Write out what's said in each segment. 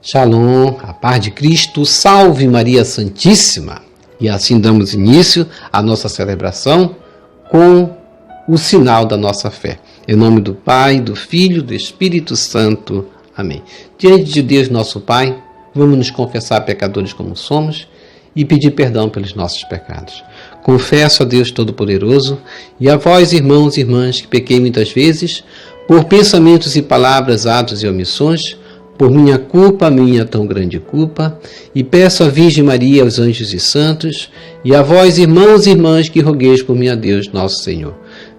Shalom, a paz de Cristo, salve Maria Santíssima. E assim damos início à nossa celebração com o sinal da nossa fé. Em nome do Pai, do Filho, do Espírito Santo. Amém. Diante de Deus nosso Pai, vamos nos confessar pecadores como somos e pedir perdão pelos nossos pecados. Confesso a Deus Todo-Poderoso e a vós, irmãos e irmãs, que pequei muitas vezes por pensamentos e palavras, atos e omissões, por minha culpa, minha tão grande culpa, e peço à Virgem Maria, aos anjos e santos, e a vós, irmãos e irmãs, que rogueis por mim a Deus, nosso Senhor.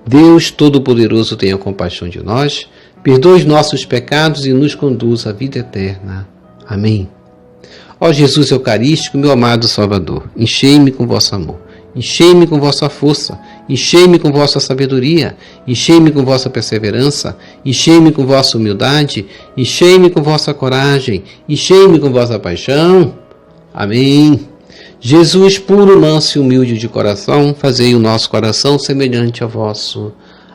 Deus Todo-Poderoso tenha compaixão de nós, perdoe os nossos pecados e nos conduz à vida eterna. Amém. Ó Jesus Eucarístico, meu amado Salvador, enchei-me com vosso amor. Enchei-me com vossa força, enchei-me com vossa sabedoria, enchei-me com vossa perseverança, enchei-me com vossa humildade, enchei-me com vossa coragem, enchei-me com vossa paixão. Amém. Jesus, puro, manso e humilde de coração, fazei o nosso coração semelhante ao vosso.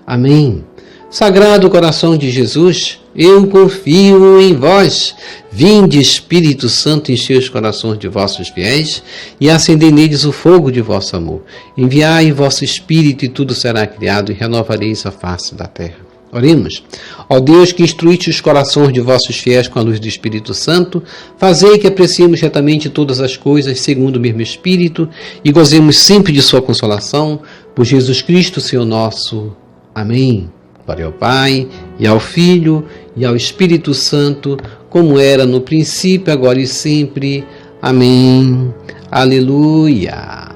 Amém. Sagrado coração de Jesus, eu confio em vós. Vinde, Espírito Santo, enchei os corações de vossos fiéis e acendei neles o fogo de vosso amor. Enviai vosso Espírito e tudo será criado e renovareis a face da terra. Oremos. Ó Deus, que instruíste os corações de vossos fiéis com a luz do Espírito Santo, fazei que apreciemos retamente todas as coisas segundo o mesmo Espírito e gozemos sempre de sua consolação, por Jesus Cristo, Senhor nosso. Amém. Glória ao Pai, e ao Filho, e ao Espírito Santo, como era no princípio, agora e sempre. Amém. Aleluia.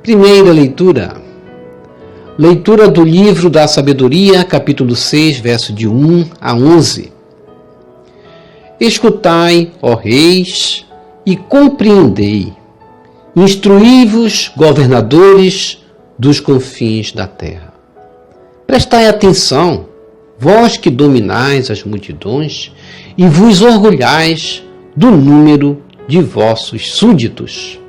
Primeira leitura. Leitura do livro da Sabedoria, capítulo 6, verso de 1 a 11. Escutai, ó reis, e compreendei. Instruí-vos, governadores dos confins da terra. Prestai atenção, vós que dominais as multidões e vos orgulhais do número de vossos súditos.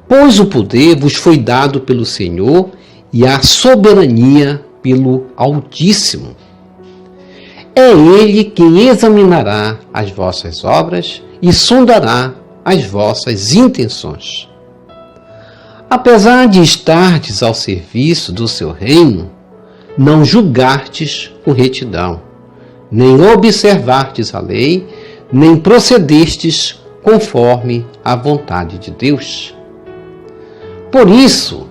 Pois o poder vos foi dado pelo Senhor e a soberania pelo Altíssimo. É Ele quem examinará as vossas obras e sondará as vossas intenções. Apesar de estardes ao serviço do seu reino, não julgastes com retidão, nem observastes a lei, nem procedestes conforme a vontade de Deus. Por isso,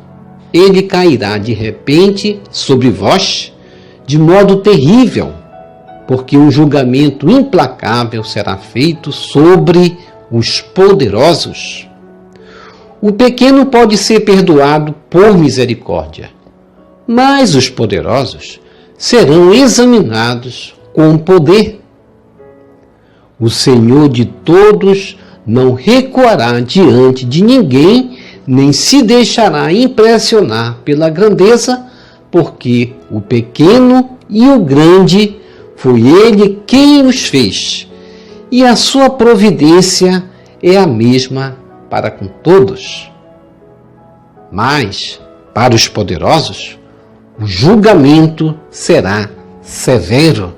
ele cairá de repente sobre vós, de modo terrível, porque um julgamento implacável será feito sobre os poderosos. O pequeno pode ser perdoado por misericórdia, mas os poderosos serão examinados com poder. O Senhor de todos não recuará diante de ninguém, nem se deixará impressionar pela grandeza, porque o pequeno e o grande foi Ele quem os fez, e a sua providência é a mesma para com todos. Mas, para os poderosos, o julgamento será severo.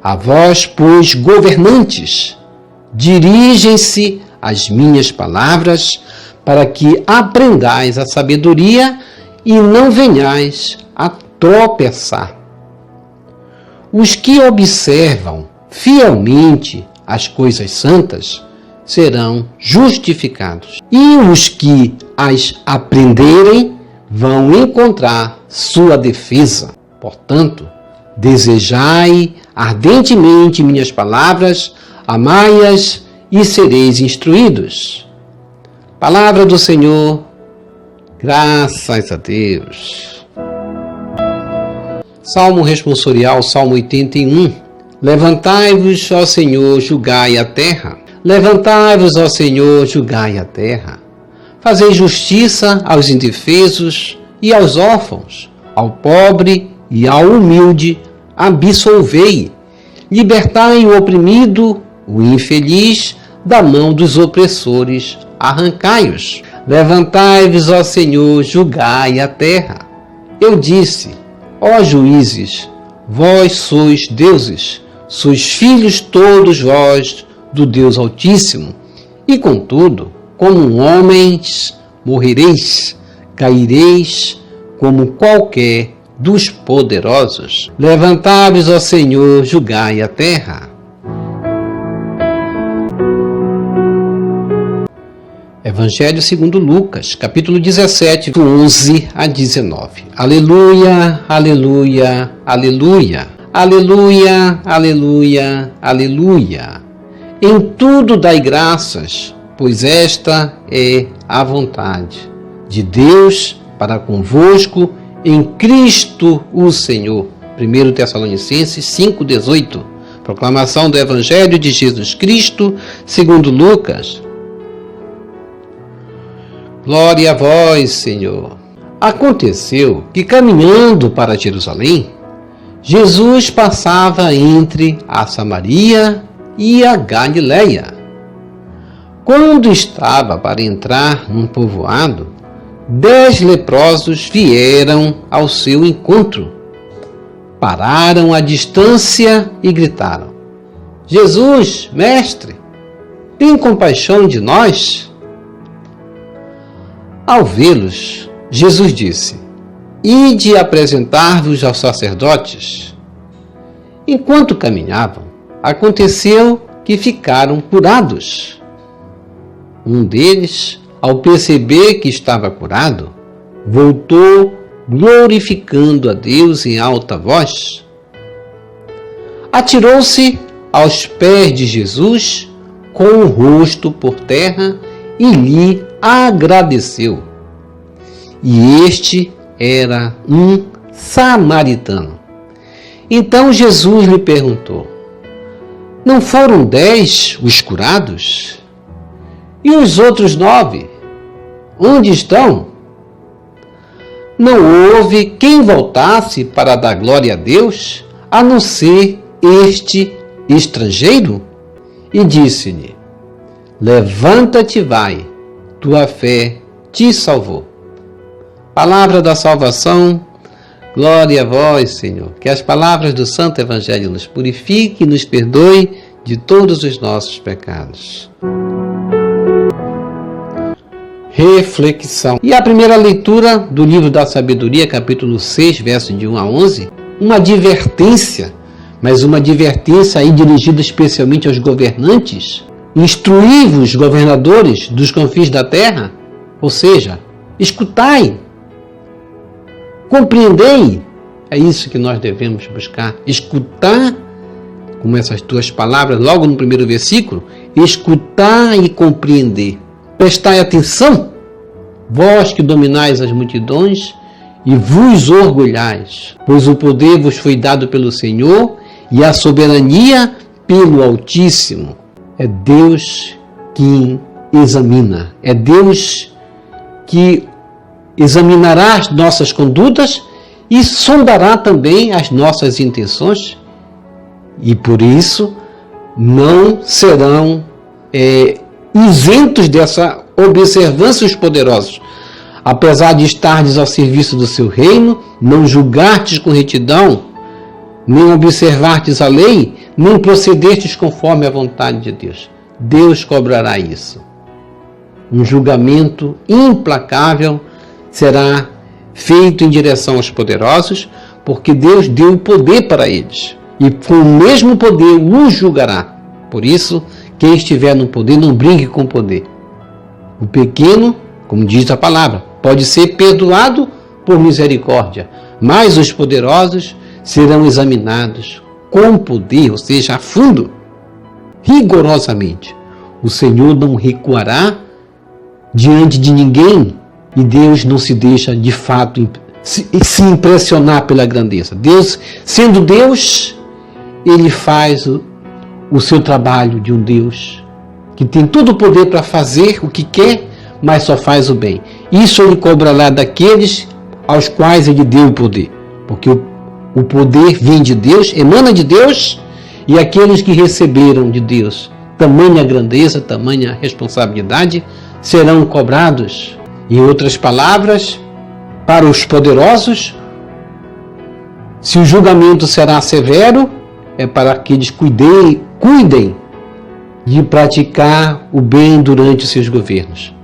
A vós, pois, governantes, dirigem-se as minhas palavras, para que aprendais a sabedoria e não venhais a tropeçar. Os que observam fielmente as coisas santas serão justificados, e os que as aprenderem vão encontrar sua defesa. Portanto, desejai ardentemente minhas palavras, amai-as e sereis instruídos. Palavra do Senhor, graças a Deus. Salmo responsorial, Salmo 81. Levantai-vos, ó Senhor, julgai a terra. Levantai-vos, ó Senhor, julgai a terra. Fazei justiça aos indefesos e aos órfãos, ao pobre e ao humilde absolvei. Libertai o oprimido, o infeliz, da mão dos opressores arrancai-os. Levantai-vos, ó Senhor, julgai a terra. Eu disse, ó juízes, vós sois deuses, sois filhos todos vós do Deus Altíssimo. E contudo, como homens morrereis, caireis como qualquer dos poderosos. Levantai-vos, ó Senhor, julgai a terra. Evangelho segundo Lucas, capítulo 17, 11 a 19. Aleluia, aleluia, aleluia. Aleluia, aleluia, aleluia. Em tudo dai graças, pois esta é a vontade de Deus para convosco em Cristo o Senhor. 1 Tessalonicenses 5,18. Proclamação do Evangelho de Jesus Cristo segundo Lucas. Glória a vós, Senhor. Aconteceu que, caminhando para Jerusalém, Jesus passava entre a Samaria e a Galileia. Quando estava para entrar num povoado, 10 leprosos vieram ao seu encontro. Pararam à distância e gritaram: Jesus, mestre, tem compaixão de nós? Ao vê-los, Jesus disse: Ide apresentar-vos aos sacerdotes. Enquanto caminhavam, aconteceu que ficaram curados. Um deles, ao perceber que estava curado, voltou glorificando a Deus em alta voz. Atirou-se aos pés de Jesus com o rosto por terra e lhe agradeceu. E este era um samaritano. Então Jesus lhe perguntou: Não foram 10 os curados? E os outros 9? Onde estão? Não houve quem voltasse para dar glória a Deus, a não ser este estrangeiro? E disse-lhe: Levanta-te e vai, tua fé te salvou. Palavra da salvação, glória a vós, Senhor. Que as palavras do Santo Evangelho nos purifique e nos perdoe de todos os nossos pecados. Reflexão. E a primeira leitura do livro da Sabedoria, capítulo 6, versos de 1 a 11, uma advertência, mas uma advertência aí dirigida especialmente aos governantes. Instruí-vos, governadores dos confins da terra, ou seja, escutai, compreendei. É isso que nós devemos buscar, escutar, como essas duas palavras, logo no primeiro versículo, escutar e compreender. Prestai atenção, vós que dominais as multidões e vos orgulhais, pois o poder vos foi dado pelo Senhor e a soberania pelo Altíssimo. É Deus que examina, é Deus que examinará as nossas condutas e sondará também as nossas intenções, e por isso não serão isentos dessa observância os poderosos. Apesar de estardes ao serviço do seu reino, não julgastes com retidão, nem observastes a lei, nem procedestes conforme a vontade de Deus. Deus cobrará isso. Um julgamento implacável será feito em direção aos poderosos, porque Deus deu o poder para eles, e com o mesmo poder os julgará. Por isso, quem estiver no poder, não brinque com o poder. O pequeno, como diz a palavra, pode ser perdoado por misericórdia, mas os poderosos serão examinados com poder, ou seja, a fundo, rigorosamente. O Senhor não recuará diante de ninguém, e Deus não se deixa de fato se impressionar pela grandeza. Deus, sendo Deus, Ele faz o seu trabalho de um Deus que tem todo o poder para fazer o que quer, mas só faz o bem. Isso Ele cobrará daqueles aos quais Ele deu o poder, porque o poder vem de Deus, emana de Deus, e aqueles que receberam de Deus tamanha grandeza, tamanha responsabilidade, serão cobrados. Em outras palavras, para os poderosos, se o julgamento será severo, é para que eles cuidem de praticar o bem durante os seus governos.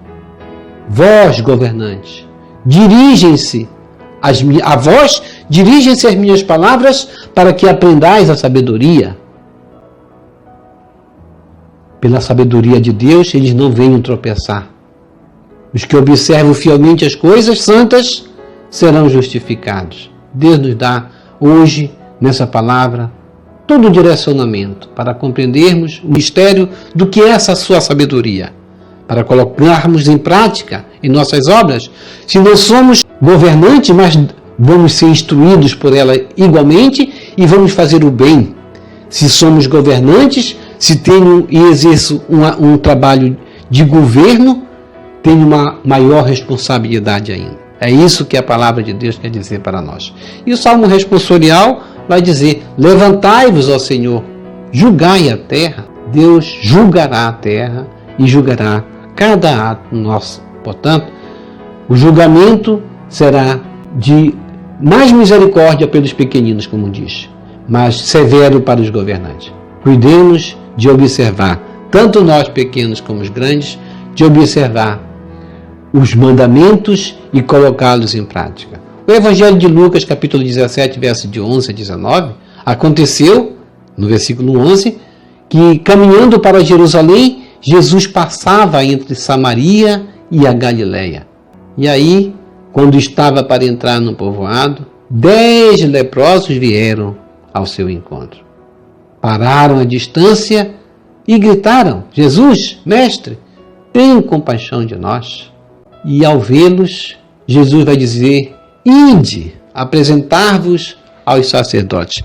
Vós, governantes, a vós dirigem-se as minhas palavras para que aprendais a sabedoria. Pela sabedoria de Deus, eles não venham tropeçar. Os que observam fielmente as coisas santas serão justificados. Deus nos dá hoje, nessa palavra, todo o direcionamento para compreendermos o mistério do que é essa sua sabedoria, para colocarmos em prática em nossas obras. Se não somos governantes, mas vamos ser instruídos por ela igualmente e vamos fazer o bem. Se somos governantes, se tenho e exerço um trabalho de governo, tenho uma maior responsabilidade ainda. É isso que a palavra de Deus quer dizer para nós. E o Salmo responsorial vai dizer: levantai-vos, ó Senhor, julgai a terra. Deus julgará a terra e julgará cada ato nosso. Portanto, o julgamento será de mais misericórdia pelos pequeninos, como diz, mas severo para os governantes. Cuidemos de observar, tanto nós pequenos como os grandes, de observar os mandamentos e colocá-los em prática. O Evangelho de Lucas, capítulo 17, verso de 11 a 19, aconteceu, no versículo 11, que caminhando para Jerusalém, Jesus passava entre Samaria e a Galileia. E aí, quando estava para entrar no povoado, 10 leprosos vieram ao seu encontro. Pararam à distância e gritaram: Jesus, mestre, tem compaixão de nós. E ao vê-los, Jesus vai dizer: ide, apresentar-vos aos sacerdotes.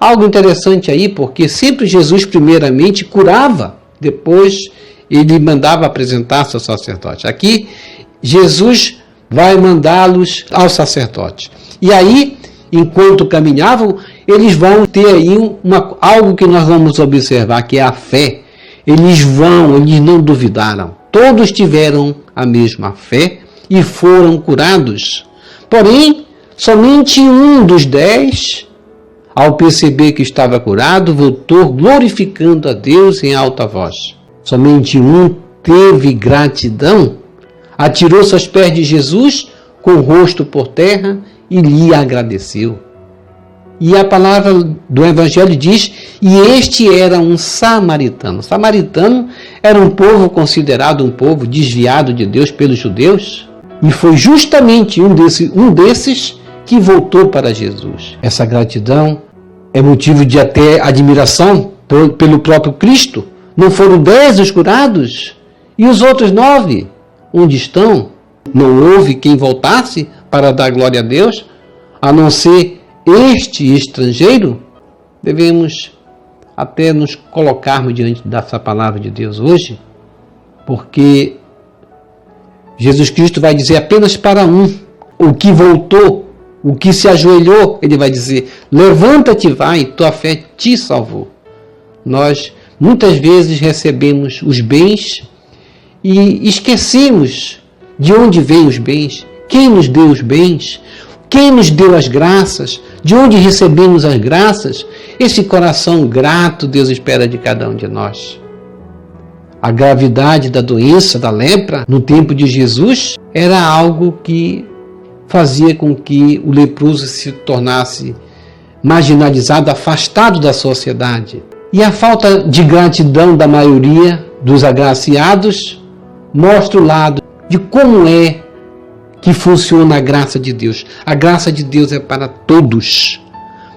Algo interessante aí, porque sempre Jesus primeiramente curava, depois ele mandava apresentar-se ao sacerdote. Aqui, Jesus vai mandá-los ao sacerdote. E aí, enquanto caminhavam, eles vão ter aí algo que nós vamos observar, que é a fé. Eles não duvidaram. Todos tiveram a mesma fé e foram curados. Porém, somente um dos 10, ao perceber que estava curado, voltou glorificando a Deus em alta voz. Somente um teve gratidão, atirou-se aos pés de Jesus com o rosto por terra e lhe agradeceu. E a palavra do Evangelho diz: e este era um samaritano. Samaritano era um povo considerado um povo desviado de Deus pelos judeus. E foi justamente um desses que voltou para Jesus. Essa gratidão é motivo de até admiração pelo próprio Cristo. Não foram 10 os curados? E os outros 9? Onde estão? Não houve quem voltasse para dar glória a Deus, a não ser este estrangeiro? Devemos até nos colocarmos diante dessa palavra de Deus hoje, porque Jesus Cristo vai dizer apenas para um, o que voltou, o que se ajoelhou, ele vai dizer: levanta-te, vai, tua fé te salvou. Nós muitas vezes recebemos os bens e esquecemos de onde vêm os bens, quem nos deu os bens, quem nos deu as graças, de onde recebemos as graças. Esse coração grato Deus espera de cada um de nós. A gravidade da doença, da lepra, no tempo de Jesus, era algo que fazia com que o leproso se tornasse marginalizado, afastado da sociedade. E a falta de gratidão da maioria dos agraciados mostra o lado de como é que funciona a graça de Deus. A graça de Deus é para todos,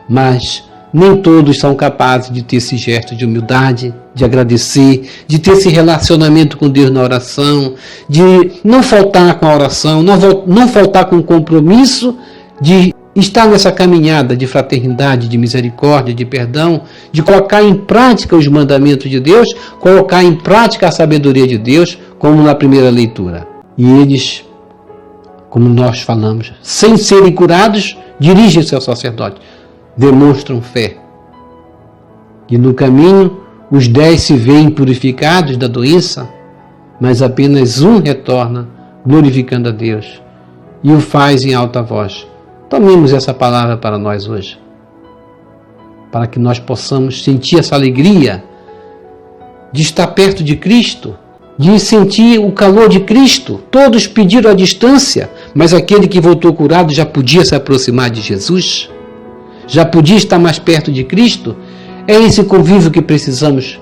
mas nem todos são capazes de ter esse gesto de humildade, de agradecer, de ter esse relacionamento com Deus na oração, de não faltar com a oração, não faltar com o compromisso de estar nessa caminhada de fraternidade, de misericórdia, de perdão, de colocar em prática os mandamentos de Deus, colocar em prática a sabedoria de Deus, como na primeira leitura. E eles, como nós falamos, sem serem curados, dirigem-se ao sacerdote, demonstram fé. E no caminho, os 10 se veem purificados da doença, mas apenas um retorna, glorificando a Deus, e o faz em alta voz. Tomemos essa palavra para nós hoje, para que nós possamos sentir essa alegria de estar perto de Cristo, de sentir o calor de Cristo. Todos pediram a distância, mas aquele que voltou curado já podia se aproximar de Jesus, já podia estar mais perto de Cristo. É esse convívio que precisamos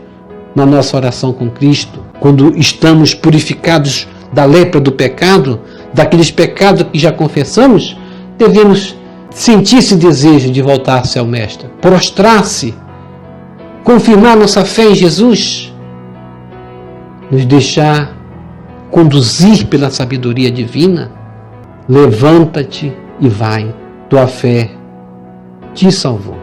na nossa oração com Cristo, quando estamos purificados da lepra do pecado, daqueles pecados que já confessamos. Devemos sentir esse desejo de voltar-se ao Mestre, prostrar-se, confirmar nossa fé em Jesus, nos deixar conduzir pela sabedoria divina. Levanta-te e vai, tua fé te salvou.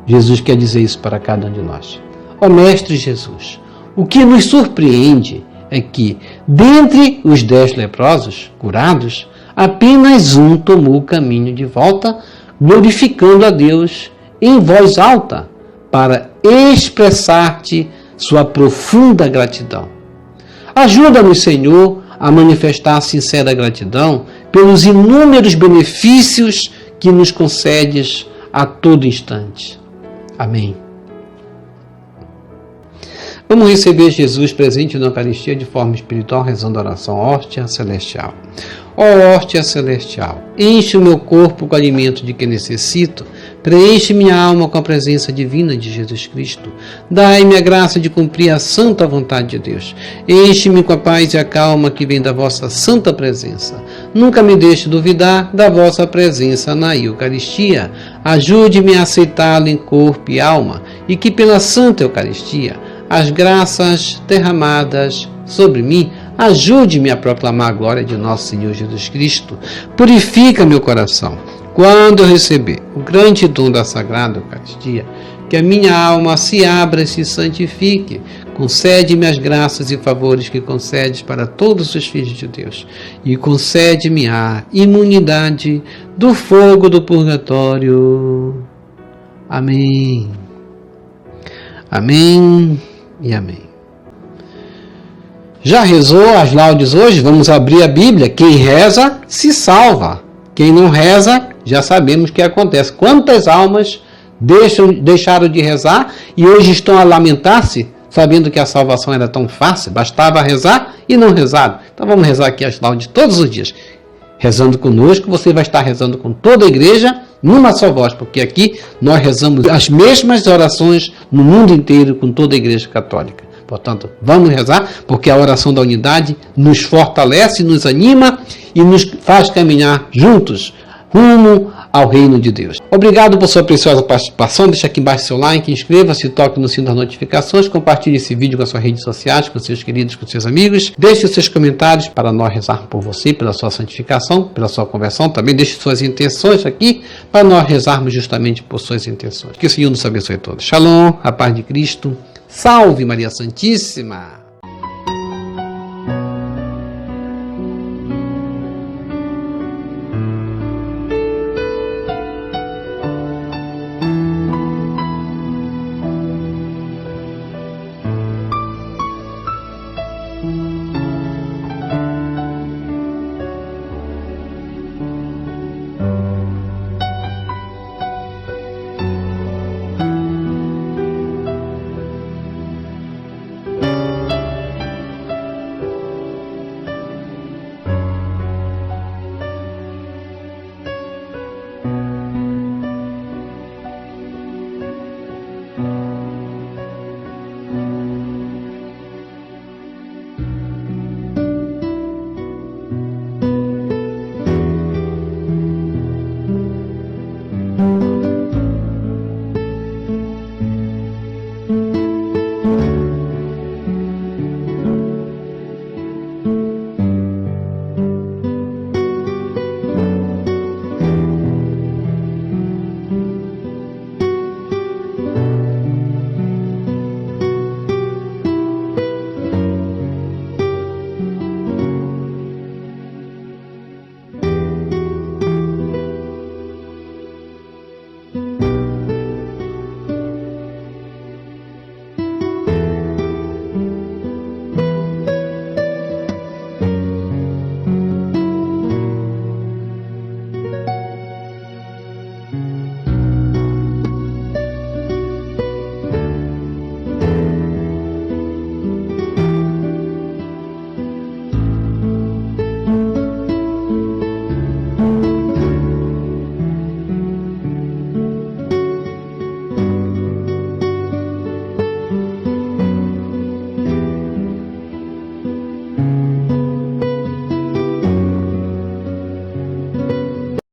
Jesus quer dizer isso para cada um de nós. Ó Mestre Jesus, o que nos surpreende é que, dentre os 10 leprosos curados, apenas um tomou o caminho de volta, glorificando a Deus em voz alta, para expressar-te sua profunda gratidão. Ajuda-nos, Senhor, a manifestar sincera gratidão pelos inúmeros benefícios que nos concedes a todo instante. Amém. Vamos receber Jesus presente na Eucaristia de forma espiritual, rezando a oração Hóstia Celestial. Ó Hóstia Celestial, enche o meu corpo com o alimento de que necessito, preenche minha alma com a presença divina de Jesus Cristo. Dai-me a graça de cumprir a santa vontade de Deus. Enche-me com a paz e a calma que vem da vossa santa presença. Nunca me deixe duvidar da vossa presença na Eucaristia. Ajude-me a aceitá-lo em corpo e alma, e que pela santa Eucaristia as graças derramadas sobre mim, ajude-me a proclamar a glória de nosso Senhor Jesus Cristo. Purifica meu coração. Quando eu receber o grande dom da Sagrada Eucaristia, que a minha alma se abra e se santifique. Concede-me as graças e favores que concedes para todos os filhos de Deus. E concede-me a imunidade do fogo do purgatório. Amém. Amém e amém. Já rezou as laudes hoje? Vamos abrir a Bíblia. Quem reza, se salva. Quem não reza, já sabemos o que acontece. Quantas almas deixaram de rezar e hoje estão a lamentar-se, sabendo que a salvação era tão fácil, bastava rezar e não rezaram. Então vamos rezar aqui as laudes todos os dias. Rezando conosco, você vai estar rezando com toda a igreja, numa só voz, porque aqui nós rezamos as mesmas orações no mundo inteiro com toda a igreja católica. Portanto, vamos rezar, porque a oração da unidade nos fortalece, nos anima e nos faz caminhar juntos rumo ao reino de Deus. Obrigado por sua preciosa participação. Deixa aqui embaixo seu like, inscreva-se, toque no sino das notificações, compartilhe esse vídeo com as suas redes sociais, com seus queridos, com seus amigos. Deixe os seus comentários para nós rezarmos por você, pela sua santificação, pela sua conversão. Também deixe suas intenções aqui para nós rezarmos justamente por suas intenções. Que o Senhor nos abençoe a todos. Shalom, a paz de Cristo. Salve Maria Santíssima!